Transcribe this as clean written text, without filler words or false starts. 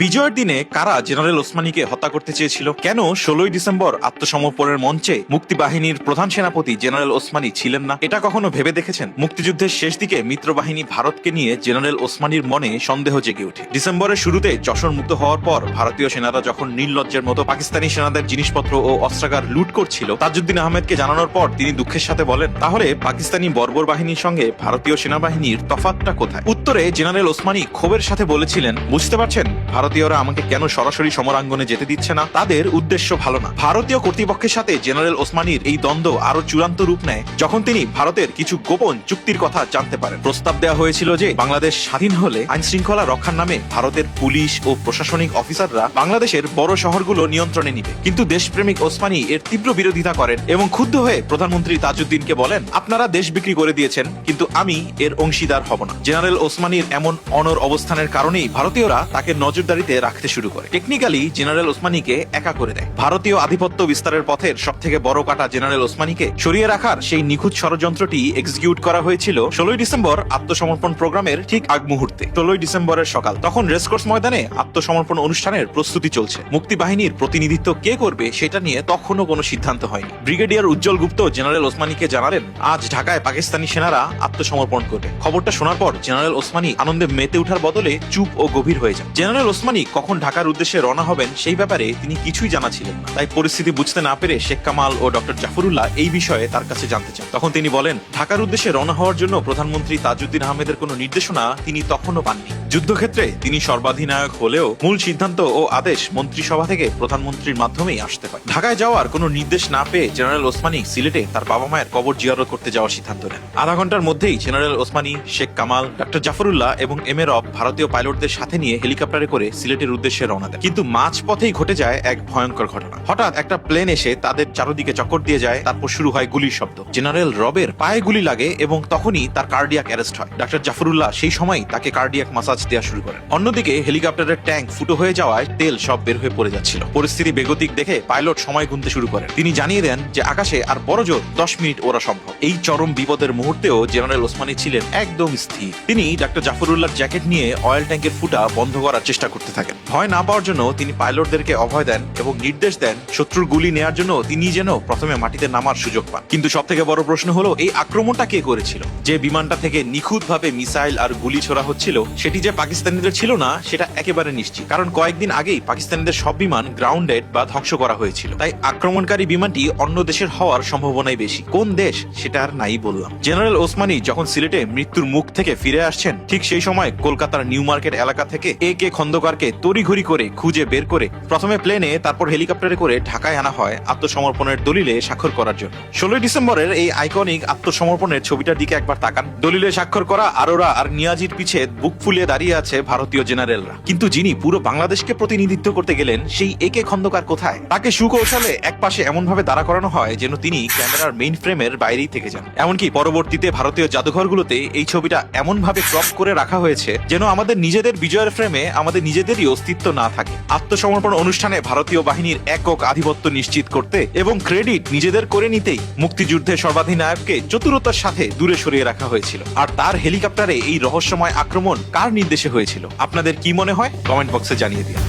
বিজয়ের দিনে কারা জেনারেল ওসমানীকে হত্যা করতে চেয়েছিল? কেন 16ই ডিসেম্বর আত্মসমর্পণের মঞ্চে মুক্তিবাহিনীর প্রধান সেনাপতি জেনারেল ওসমানী ছিলেন না? এটা কখনো ভেবে দেখেছেন? মুক্তিযুদ্ধের শেষ দিকে মিত্রবাহিনী ভারতকে নিয়ে জেনারেল ওসমানীর মনে সন্দেহ জেগে ওঠে। ডিসেম্বরের শুরুতে যশোর মুক্ত হওয়ার পর ভারতীয় সেনারা যখন নির্লজ্জের মতো পাকিস্তানি সেনাদের জিনিসপত্র ও অস্ত্রাগার লুট করছিল, তাজউদ্দিন আহমেদকে জানানোর পর তিনি দুঃখের সাথে বলেন, তাহলে পাকিস্তানি বর্বর বাহিনীর সঙ্গে ভারতীয় সেনাবাহিনীর তফাৎটা কোথায়? উত্তরে জেনারেল ওসমানী ক্ষোভের সাথে বলেছিলেন, বুঝতে পারছেন ভারতীয়রা আমাকে কেন সরাসরি সমরাঙ্গনে যেতে দিচ্ছে না? তাদের উদ্দেশ্য ভালো না। ভারতীয় কর্তৃপক্ষের সাথে জেনারেল ওসমানীর এই দ্বন্দ্ব আরো চূড়ান্ত রূপ নেয় যখন তিনি ভারতের কিছু গোপন চুক্তির কথা জানতে পারেন। প্রস্তাব দেওয়া হয়েছিল যে বাংলাদেশ স্বাধীন হলে আইন শৃঙ্খলা রক্ষার নামে ভারতের পুলিশ ও প্রশাসনিক অফিসাররা বাংলাদেশের বড় শহরগুলো নিয়ন্ত্রণে নিবে। কিন্তু দেশপ্রেমিক ওসমানী এর তীব্র বিরোধিতা করেন এবং ক্ষুব্ধ হয়ে প্রধানমন্ত্রী তাজউদ্দিনকে বলেন, আপনারা দেশ বিক্রি করে দিয়েছেন, কিন্তু আমি এর অংশীদার হব না। জেনারেল ওসমানীর এমন অনড় অবস্থানের কারণেই ভারতীয়রা তাকে নজরদারিতে রাখতে শুরু করে। টেকনিক্যালি জেনারেল ওসমানীকে একা করে দেয়। ভারতীয় আধিপত্য বিস্তারের পথের সব থেকে বড় কাটা জেনারেল ওসমানীকে সরিয়ে রাখার সেই নিখুঁত ষড়যন্ত্রটি এক্সিকিউট করা হয়েছিল 16ই ডিসেম্বর আত্মসমর্পণ প্রোগ্রামের ঠিক আগ মুহূর্তে। 16ই ডিসেম্বরের সকাল, তখন রেসকোর্স ময়দানে আত্মসমর্পণ অনুষ্ঠানের প্রস্তুতি চলছে। মুক্তিবাহিনীর প্রতিনিধিত্ব কে করবে সেটা নিয়ে তখনও কোনো সিদ্ধান্ত হয়নি। ব্রিগেডিয়ার উজ্জ্বল গুপ্ত জেনারেল ওসমানীকে জানালেন, আজ ঢাকায় পাকিস্তানি সেনারা আত্মসমর্পণ করবে। খবরটা শোনার পর জেনারেল ওসমানী আনন্দে মেতে ওঠার বদলে চুপ ও গভীর হয়ে যান। জেনারেল ওসমানী কখন ঢাকার উদ্দেশ্যে রওনা হবেন সেই ব্যাপারে তিনি কিছুই জানা ছিলেন না। তাই পরিস্থিতি বুঝতে না পেরে শেখ কামাল ও ডক্টর জাফরুল্লাহ এই বিষয়ে তার কাছে জানতে চান। তখন তিনি বলেন, ঢাকার উদ্দেশ্যে রওনা হওয়ার জন্য প্রধানমন্ত্রী তাজউদ্দিন আহমেদের কোনো নির্দেশনা তিনি তখনও পাননি। যুদ্ধক্ষেত্রে তিনি সর্বাধিনায়ক হলেও মূল সিদ্ধান্ত ও আদেশ মন্ত্রিসভা থেকে প্রধানমন্ত্রীর মাধ্যমেই আসতে হয়। ঢাকায় যাওয়ার কোনো নির্দেশ না পেয়ে জেনারেল ওসমানী সিলেটে তার বাবা মায়ের কবর জিয়ারত করতে যাওয়ার সিদ্ধান্ত নেন। আধা ঘন্টার মধ্যেই জেনারেল ওসমানী, শেখ কামাল, ডক্টর জাফরুল্লাহ এবং এম এ রব ভারতীয় পাইলটদের সাথে নিয়ে হেলিকপ্টারে করে সিলেটের উদ্দেশ্যে রওনা দেন। কিন্তু মাঝপথেই ঘটে যায় এক ভয়ঙ্কর ঘটনা। হঠাৎ একটা প্লেন এসে তাদের চারদিকে চক্কর দিয়ে যায়, তারপর শুরু হয় গুলির শব্দ। জেনারেল রবের পায়ে গুলি লাগে এবং তখনই তার কার্ডিয়াক অ্যারেস্ট হয়। ডক্টর জাফরুল্লাহ সেই সময় তাকে কার্ডিয়াক মাসাজ দেওয়া শুরু করেন। অন্যদিকে হেলিকপ্টারের ট্যাঙ্ক ফুটো হয়ে যাওয়ায় তেল সব বের হয়ে পড়ে যাচ্ছিল। পরিস্থিতি বেগতিক দেখে পাইলট সময় গুনতে শুরু করেন। তিনি জানিয়ে দেন যে আকাশে আর বড় জোর 10 মিনিট ওড়া সম্ভব। এই চরম বিপদের মুহূর্তেও জেনারেল ওসমানী ছিলেন একদম স্থির। তিনি ডক্টর জাফরুল্লাহর জ্যাকেট নিয়ে অয়েল ট্যাঙ্কের ফুটা বন্ধ করার চেষ্টা করতে থাকেন। ভয় না পাওয়ার জন্য তিনি পাইলটদেরকে অভয় দেন এবং নির্দেশ দেন শত্রুর গুলি নেয়ার জন্য তিনি যেন প্রথমে মাটিতে নামার সুযোগ পান। কিন্তু সব থেকে বড় প্রশ্ন হলো, এই আক্রমণটা কে করেছিল? যে বিমানটা থেকে নিখুঁতভাবে মিসাইল আর গুলি ছোড়া হচ্ছিল সেটি যে পাকিস্তানিদের ছিল না সেটা একেবারে নিশ্চিত, কারণ কয়েকদিন আগেই পাকিস্তানিদের সব বিমান গ্রাউন্ডেড বা ধ্বংস করা হয়েছিল। তাই আক্রমণকারী বিমানটি অন্য দেশের হওয়ার সম্ভাবনাই বেশি। কোন দেশ সেটা আর নাই বললাম। জেনারেল ওসমানী যখন সিলেটে মৃত্যুর মুখ থেকে ফিরে আসছেন, ঠিক সেই সময় কলকাতার নিউ মার্কেট এলাকা থেকে এ.কে. খন্দকারকে তড়িঘড়ি করে খুঁজে বের করে প্রথমে প্লেনে তারপর হেলিকপ্টারে করে ঢাকায় আনা হয় আত্মসমর্পণের দলিলে স্বাক্ষর করার জন্য। 16ই ডিসেম্বরের এই আইকনিক আত্মসমর্পণের ছবিটার দিকে একবার তাকান। দলিলে স্বাক্ষর করা আরোরা আর নিয়াজির পিছে বুক ফুলিয়ে দাঁড়িয়ে আছে ভারতীয় জেনারেলরা। কিন্তু যিনি পুরো বাংলাদেশকে প্রতিনিধিত্ব করতে গেলেন সেই এ.কে. খন্দকার কোথায়? তাকে সুকৌশলে একপাশে এমন ভাবে দাঁড়া করানো হয় যেন তিনি ক্যামেরার মেইন ফ্রেমের বাইরেই থেকে যান। এমনকি পরবর্তীতে ভারতীয় জাদুঘরগুলোতে এই ছবিটা এমন ভাবে ক্রপ করে রাখা হয়েছে যেন আমাদের নিজেদের বিজয়ের ফ্রেমে আমাদের নিজেদেরই অস্তিত্ব না থাকে। আত্মসমর্পণ অনুষ্ঠানে ভারতীয় বাহিনীর একক আধিপত্য নিশ্চিত করতে এবং ক্রেডিট নিজেদের করে নিতেই মুক্তিযুদ্ধের সর্বাধিনায়ককে চতুরতার সাথে দূরে সরিয়ে রাখা হয়েছিল। আর তার হেলিকপ্টারে এই রহস্যময় আক্রমণ কার নির্দেশে হয়েছিল? আপনাদের কি মনে হয়? কমেন্ট বক্সে জানিয়ে দিন।